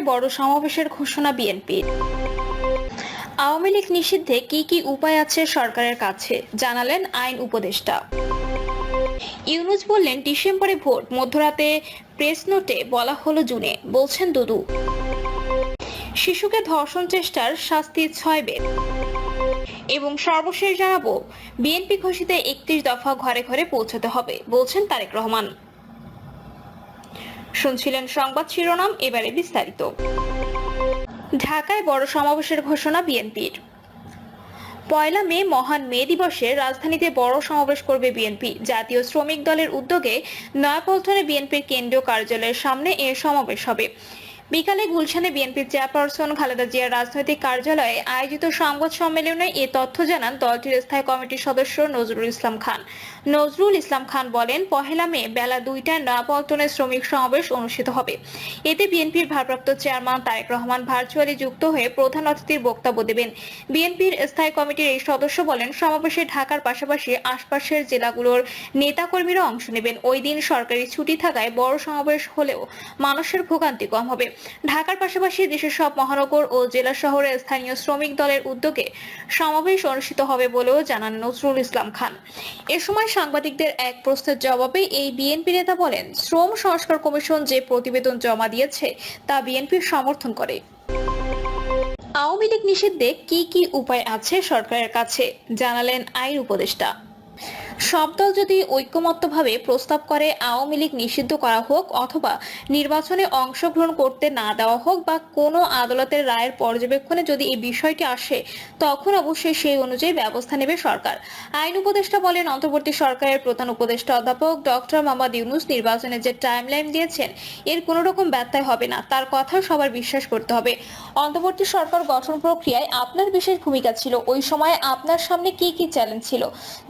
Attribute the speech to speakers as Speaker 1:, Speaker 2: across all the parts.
Speaker 1: বড় সমাবেশের ঘোষণা বিএনপির। আওয়ামী লীগ নিষিদ্ধে কি কি উপায় আছে সরকারের কাছে, জানালেন আইন উপদেষ্টা। ইউনূস বললেন ডিসেম্বরে ভোট, মধ্যরাতে প্রেস নোটে বলা হলো জুনে, বলছেন দুদু। শিশুকে ধর্ষণ চেষ্টার শাস্তি 6 বেত। এবং সর্বশেষ জানাবো, বিএনপি ঘোষিত 31 দফা ঘরে ঘরে পৌঁছাতে হবে, বলছেন তারেক রহমান। শুনছিলেন সংবাদ শিরোনাম, এবারে বিস্তারিত। ঢাকায় বড় সমাবেশের ঘোষণা বিএনপির। 1 মে মহান মে দিবসে রাজধানীতে বড় সমাবেশ করবে বিএনপি। জাতীয় শ্রমিক দলের উদ্যোগে নয়াপল্টনে বিএনপির কেন্দ্রীয় কার্যালয়ের সামনে এ সমাবেশ হবে। বিকালে গুলশানে বিএনপির চেয়ারপারসন খালেদা জিয়ার রাজনৈতিক কার্যালয়ে আয়োজিত সংবাদ সম্মেলনে এ তথ্য জানান দলটির স্থায়ী কমিটির সদস্য নজরুল ইসলাম খান। নজরুল ইসলাম খান বলেন, 1 মে বেলা 2টায় নয়াপল্টনে শ্রমিক সমাবেশ অনুষ্ঠিত হবে। এতে বিএনপির ভারপ্রাপ্ত চেয়ারম্যান তারেক রহমান ভার্চুয়ালি যুক্ত হয়ে প্রধান অতিথির বক্তব্য দেবেন। বিএনপির স্থায়ী কমিটির এই সদস্য বলেন, সমাবেশে ঢাকার পাশাপাশি আশপাশের জেলাগুলোর নেতাকর্মীরা অংশ নেবেন। ওই দিন সরকারি ছুটি থাকায় বড় সমাবেশ হলেও মানুষের ভোগান্তি কম হবে। ঢাকার পাশাপাশি দেশের সব মহানগর ও জেলা শহরে স্থানীয় শ্রমিক দলের উদ্যোগে সমাবেশ অনুষ্ঠিত হবে বলেও জানান নজরুল ইসলাম খান। এ সময় সাংবাদিকদের এক প্রশ্নের জবাবে এই বিএনপি নেতা বলেন, শ্রম সংস্কার কমিশন যে প্রতিবেদন জমা দিয়েছে তা বিএনপির সমর্থন করে। আওয়ামী লীগ নিষিদ্ধে কি কি উপায় আছে সরকারের কাছে, জানালেন আইন উপদেষ্টা। সব দল যদি ঐক্যমত্যভাবে প্রস্তাব করে আওয়ামী লীগ নিষিদ্ধ করা হোক অথবা নির্বাচনে অংশগ্রহণ করতে না দেওয়া হোক বা কোনো আদালতের রায়ের পর্যবেক্ষণে যদি এই বিষয়টি আসে, তখন অবশ্যই সেই অনুযায়ী ব্যবস্থা নেবে সরকার। আইন উপদেষ্টা বলেন, অন্তর্বর্তী সরকারের প্রধান উপদেষ্টা অধ্যাপক ডক্টর মোহাম্মদ ইউনূস নির্বাচনের যে টাইমলাইন দিয়েছেন এর কোনো রকম ব্যত্যয় হবে না, তার কথা সবার বিশ্বাস করতে হবে। অন্তর্বর্তী সরকার গঠন প্রক্রিয়ায় আপনার বিশেষ ভূমিকা ছিল, ওই সময় আপনার সামনে কি কি চ্যালেঞ্জ ছিল?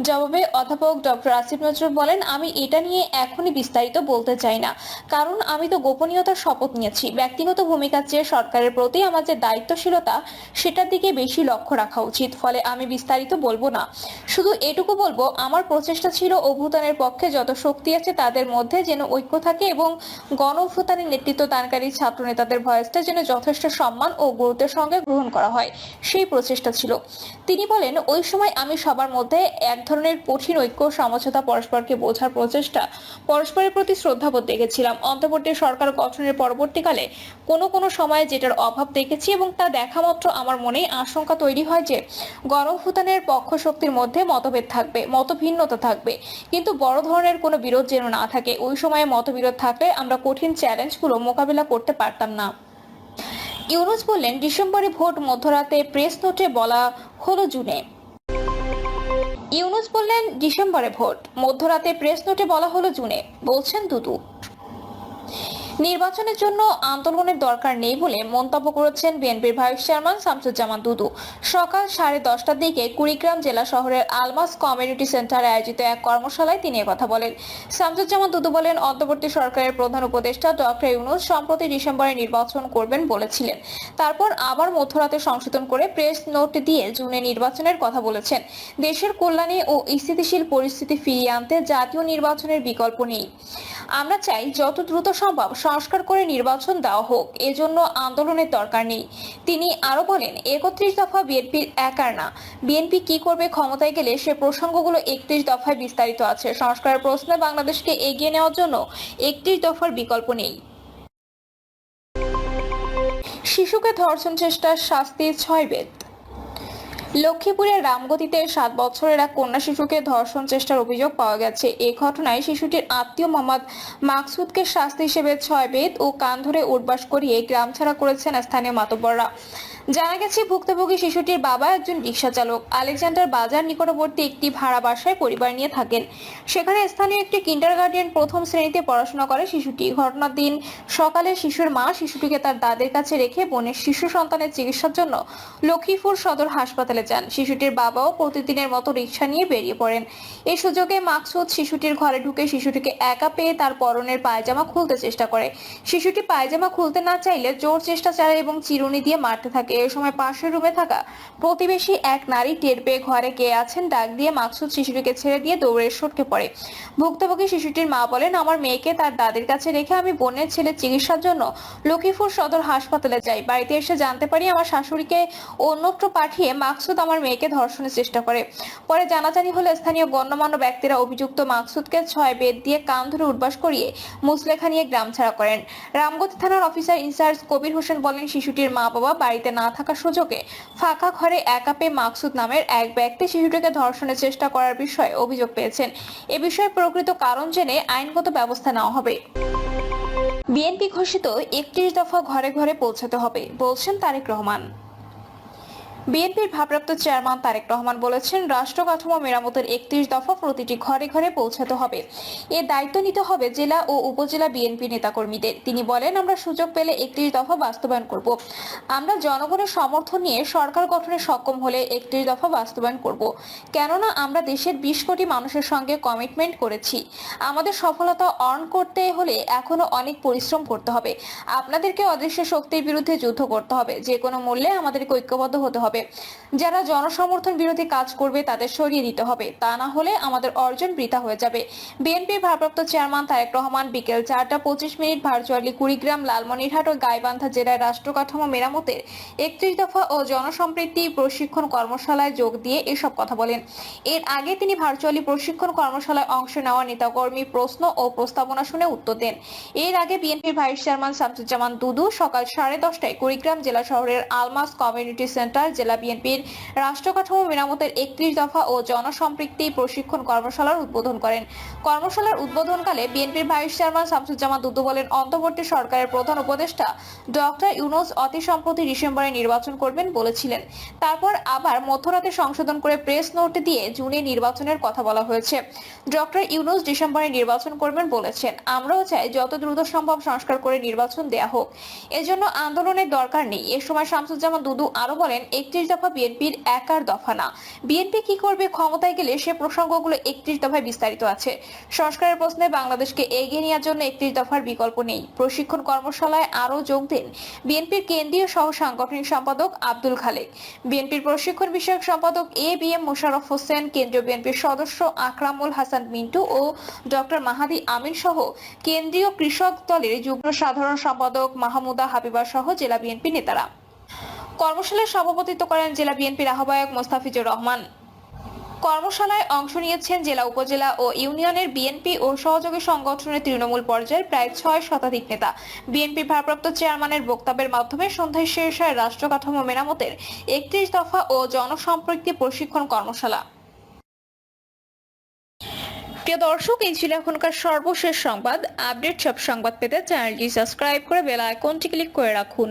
Speaker 1: জবাবে অধ্যাপক ডক্টর আসিফ নজরুল বলেন, আমি এটা নিয়ে এখনই বিস্তারিত বলতে চাই না, কারণ আমি তো গোপনীয়তার শপথ নিয়েছি। ব্যক্তিগত ভূমিকার চেয়ে সরকারের প্রতি আমার যে দায়িত্বশীলতা সেটার দিকে বেশি লক্ষ্য রাখা উচিত, ফলে আমি বিস্তারিত বলবো না। শুধু এটুকু বলবো, আমার প্রচেষ্টা ছিল অভ্যুত্থানের পক্ষে যত শক্তি আছে তাদের মধ্যে যেন ঐক্য থাকে এবং গণ অভ্যুত্থানের নেতৃত্ব দানকারী ছাত্র নেতাদের ভয়েসটা যেন যথেষ্ট সম্মান ও গুরুত্বের সঙ্গে গ্রহণ করা হয়, সেই প্রচেষ্টা ছিল। তিনি বলেন, ওই সময় আমি সবার মধ্যে এক ধরনের কঠিন ঐক্য, সমঝোতা, পরস্পরকে বোঝার প্রচেষ্টা, পরস্পরের প্রতি শ্রদ্ধাবোধ দেখেছিলাম। অন্তর্বর্তী সরকার গঠনের পরবর্তীকালে কোনো সময়ে যেটার অভাব দেখেছি এবং তা দেখা মাত্র আমার মনে আশঙ্কা তৈরি হয় যে গণ অভ্যুত্থানের পক্ষ শক্তির মধ্যে মতভেদ থাকবে, মতভিন্নতা থাকবে, কিন্তু বড় ধরনের কোনো বিরোধ যেন না থাকে। ওই সময়ে মতবিরোধ থাকলে আমরা কঠিন চ্যালেঞ্জগুলো মোকাবিলা করতে পারতাম না। ইউনূস বললেন, ডিসেম্বরে ভোট, মধ্যরাতে প্রেস নোটে বলা হলো জুনে। ইউনূস বললেন, ডিসেম্বরে ভোট, মধ্যরাতে প্রেস নোটে বলা হলো জুনে, বলছেন দুদু। নির্বাচনের জন্য আন্দোলনের দরকার নেই বলে মন্তব্য করেছেন বিএনপির ভাইস চেয়ারম্যান শামসুজ্জামান দুদু। সকাল 10:30টার দিকে কুড়িগ্রাম জেলা শহরের আলমাস কমিউনিটি সেন্টারে আয়োজিত এক কর্মশালায় তিনি কথা বলেন। শামসুজ্জামান দুদু বলেন, অন্তর্বর্তী সরকারের প্রধান উপদেষ্টা ডক্টর ইউনূস সম্প্রতি ডিসেম্বরে নির্বাচন করবেন বলেছিলেন, তারপর আবার মধ্যরাতে সংশোধন করে প্রেস নোট দিয়ে জুনে নির্বাচনের কথা বলেছেন। দেশের কল্যাণে ও স্থিতিশীল পরিস্থিতি ফিরিয়ে আনতে জাতীয় নির্বাচনের বিকল্প নেই। আমরা চাই যত দ্রুত সম্ভব সংস্কার করে নির্বাচন দেওয়া হোক, এজন্য আন্দোলনের দরকার নেই। তিনি আরো বলেন, 31 দফা বিএনপির একার না, বিএনপি কি করবে ক্ষমতায় গেলে সে প্রসঙ্গগুলো 31 দফায় বিস্তারিত আছে। সংস্কারের প্রশ্নে বাংলাদেশকে এগিয়ে নেওয়ার জন্য 31 দফার বিকল্প নেই। শিশুকে ধর্ষণ চেষ্টার শাস্তি 6 বেত। লক্ষ্মীপুরের রামগতিতে 7 বছরের এক কন্যা শিশুকে ধর্ষণ চেষ্টার অভিযোগ পাওয়া গেছে। এই ঘটনায় শিশুটির আত্মীয় মোহাম্মদ মাকসুদকে শাস্তি হিসেবে 6 বেত ও কান ধরে উঠবাস করিয়ে গ্রাম ছাড়া করেছেন স্থানীয় মাতব্বররা। জানা গেছে, ভুক্তভোগী শিশুটির বাবা একজন রিকশা চালক, আলেকজান্ডার বাজার নিকটবর্তী একটি ভাড়া বাসায় পরিবার নিয়ে থাকেন। সেখানে স্থানীয় একটি কিন্ডারগার্টেন প্রথম শ্রেণীতে পড়াশোনা করে শিশুটি। ঘটনার দিন সকালে শিশুর মা শিশুটিকে তার দাদের কাছে রেখে বোনের শিশু সন্তানের চিকিৎসার জন্য লক্ষ্মীপুর সদর হাসপাতালে যান। শিশুটির বাবাও প্রতিদিনের মতো রিকশা নিয়ে বেরিয়ে পড়েন। এই সুযোগে মাকসুদ শিশুটির ঘরে ঢুকে শিশুটিকে একা পেয়ে তার পরনের পায়জামা খুলতে চেষ্টা করে। শিশুটি পায়জামা খুলতে না চাইলে জোর চেষ্টা চালায় এবং চিরুনি দিয়ে মারতে থাকে। এ সময় পাশের রুমে থাকা প্রতিবেশী এক নারী টের পেয়ে ঘরে কে আছেন ডাক দিয়ে মাকসুদ শিশুটিকে ছেড়ে দিয়ে দৌড়ে সটকে পড়ে। ভুক্তভোগী শিশুটির মা বলেন, আমার মেয়েকে তার দাদির কাছে রেখে আমি বোনের ছেলের চিকিৎসার জন্য লক্ষ্মীপুর সদর হাসপাতালে যাই। বাড়িতে এসে জানতে পারি আমার শাশুড়িকে অন্যত্র পাঠিয়ে মাকসুদ আমার মেয়েকে ধর্ষণের চেষ্টা করে। পরে জানাজানি হলে স্থানীয় গণ্যমান্য ব্যক্তিরা অভিযুক্ত মাকসুদকে 6 বেত দিয়ে কান ধরে উঠবাস করিয়ে মুসলেখা নিয়ে গ্রাম ছাড়া করেন। রামগতি থানার অফিসার ইনচার্জ কবির হোসেন বলেন, শিশুটির মা বাবা বাড়িতে না থাকার সুযোগে ফাঁকা ঘরে একা পেয়ে মাকসুদ নামের এক ব্যক্তি শিশুটিকে ধর্ষণের চেষ্টা করার বিষয়ে অভিযোগ পেয়েছেন। এ বিষয়ে প্রকৃত কারণ জেনে আইনগত ব্যবস্থা নেওয়া হবে। বিএনপি ঘোষিত 31 দফা ঘরে ঘরে পৌঁছাতে হবে বলছেন তারেক রহমান। বিএনপির ভারপ্রাপ্ত চেয়ারম্যান তারেক রহমান বলেছেন, রাষ্ট্র কাঠামো মেরামতের 31 দফা প্রতিটি ঘরে ঘরে পৌঁছাতে হবে। এর দায়িত্ব নিতে হবে জেলা ও উপজেলা বিএনপি নেতাকর্মীদের। তিনি বলেন, আমরা সুযোগ পেলে 31 দফা বাস্তবায়ন করব। আমরা জনগণের সমর্থন নিয়ে সরকার গঠনে সক্ষম হলে 31 দফা বাস্তবায়ন করব। কেননা আমরা দেশের 20 কোটি মানুষের সঙ্গে কমিটমেন্ট করেছি। আমাদের সফলতা অর্জন করতে হলে এখনো অনেক পরিশ্রম করতে হবে। আপনাদেরকে অদৃশ্য শক্তির বিরুদ্ধে যুদ্ধ করতে হবে। যে কোনো মূল্যে আমাদেরকে ঐক্যবদ্ধ হতে হবে। যারা জনসমর্থন বিরোধী কাজ করবে তাদের সরিয়ে দিতে হবে। তা না হলে আমাদের অর্জন বৃথা হয়ে যাবে। বিএনপির ভারপ্রাপ্ত চেয়ারম্যান তারেক রহমান বিকেল 4টা 25 ভার্চুয়ালি কুড়িগ্রাম, লালমনিরহাট ও গাইবান্ধা জেলায় রাষ্ট্র কাঠামো মেরামতের 31 দফা ও জনসম্পৃক্তি প্রশিক্ষণ কর্মশালায় যোগ দিয়ে এসব কথা বলেন। এর আগে তিনি ভার্চুয়ালি প্রশিক্ষণ কর্মশালায় অংশ নেওয়া নেতাকর্মী প্রশ্ন ও প্রস্তাবনা শুনে উত্তর দেন। এর আগে বিএনপির ভাইস চেয়ারম্যান শামসুজ্জামান দুদু সকাল 10:30টায় কুড়িগ্রাম জেলা শহরের আলমাস কমিউনিটি সেন্টার জেলা বিএনপির রাষ্ট্র কাঠামো মেরামতের 31 দফা ও জনসম্পৃক্তি প্রশিক্ষণ কর্মশালার উদ্বোধন করেন। কর্মশালার উদ্বোধনকালে বিএনপির ভাইস চেয়ারম্যান শামসুজ্জামান দুদু বলেন, অন্তর্বর্তী সরকারের প্রধান উপদেষ্টা ডক্টর ইউনূস অতি সম্প্রতি ডিসেম্বরে নির্বাচন করবেন বলেছিলেন। তারপর আবার মধ্যরাতে সংশোধন করে প্রেস নোট দিয়ে জুনে নির্বাচনের কথা বলা হয়েছে। ডক্টর ইউনূস ডিসেম্বরে নির্বাচন করবেন বলেছেন। আমরাও চাই যত দ্রুত সম্ভব সংস্কার করে নির্বাচন দেয়া হোক। এজন্য আন্দোলনের দরকার নেই। এ সময় শামসুজ্জামান দুদু আরো বলেন, 31 দফা বিএনপির একার দফা না। বিএনপি কি করবে ক্ষমতায় গেলে সে প্রসঙ্গগুলো 31 দফায় বিস্তারিত আছে। সংস্কারের প্রশ্নে বাংলাদেশকে এগিয়ে নেওয়ার জন্য 31 দফার বিকল্প নেই। প্রশিক্ষণ কর্মশালায় আরো যোগ দেন বিএনপির কেন্দ্রীয় সহ সাংগঠনিক সম্পাদক আব্দুল খালেক, বিএনপির প্রশিক্ষণ বিষয়ক সম্পাদক এবিএম মোশাররফ হোসেন, কেন্দ্রীয় বিএনপির সদস্য আকরামুল হাসান মিন্টু ও ডক্টর মাহাদি আমিন সহ কেন্দ্রীয় কৃষক দলের যুগ্ম সাধারণ সম্পাদক মাহমুদা হাবিবা সহ জেলা বিএনপি নেতারা। কর্মশালায় সভাপতিত্ব করেন জেলা বিএনপির আহ্বায়ক মোস্তাফিজুর রহমান। কর্মশালায় অংশ নিয়েছেন জেলা, উপজেলা ও ইউনিয়নের বিএনপি ও সহযোগী সংগঠনের তৃণমূল পর্যায়ের প্রায় 6 শতাধিক নেতা। বিএনপির ভারপ্রাপ্ত চেয়ারম্যানের বক্তব্যের মাধ্যমে সন্ধ্যায় শেষ হয় রাষ্ট্র কাঠামো মেরামতের 31 দফা ও জনসম্পৃক্তি প্রশিক্ষণ কর্মশালা। প্রিয় দর্শক, এই ছিল এখনকার সর্বশেষ সংবাদ। আপডেট সব সংবাদ পেতে চ্যানেলটি সাবস্ক্রাইব করে বেল আইকনটি ক্লিক করে রাখুন।